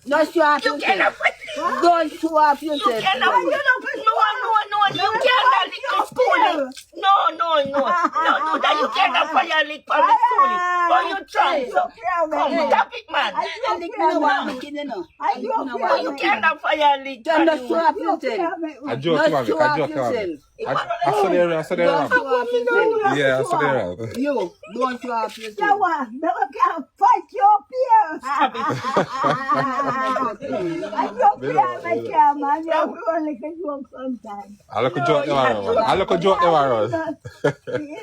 Don't show off You yourself. cannot fight. Don't show off You yourself. cannot. No. You cannot lick on schooling. No. No, do that. You cannot fire lick on the schooling. Oh, you trying to. Come, stop it, man. I think no one making it no. Oh, you cannot fire lick on Don't show the off yourself. I joke Don't about it. show I off joke about it. yourself. I saw the area. I saw the Don't area. show off yourself. Yeah, I saw the area. You, don't show off yourself. Never can fight your peers. I don't care, my care, man. You only can joke sometimes. I look a joke them around. I look a joke them around. You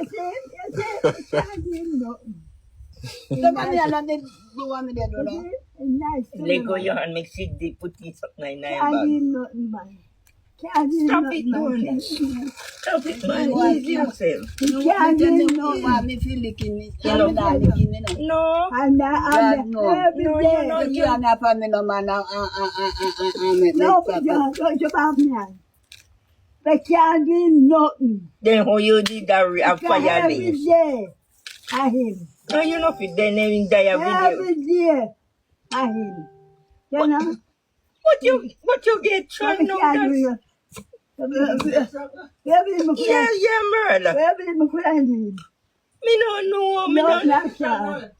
see, I didn't know. Somebody else did do what me did do now. Nice. Let go your hand, make shit deep, put it up my I nine didn't know, man. Stop it, man. Stop it, man. Ease yourself. You can't know what me feel licking me. I'm not licking me now. No. And God, no. every day. No, you are not for me no man. No, don't you have me. They can't do nothing. Then how you did that fire Every lick? day, I him. No, you know fit then in die video. Every day, I him. You know? What you get trying now? That's- Yeah, Merle. Every day, Me no know. no, not sure.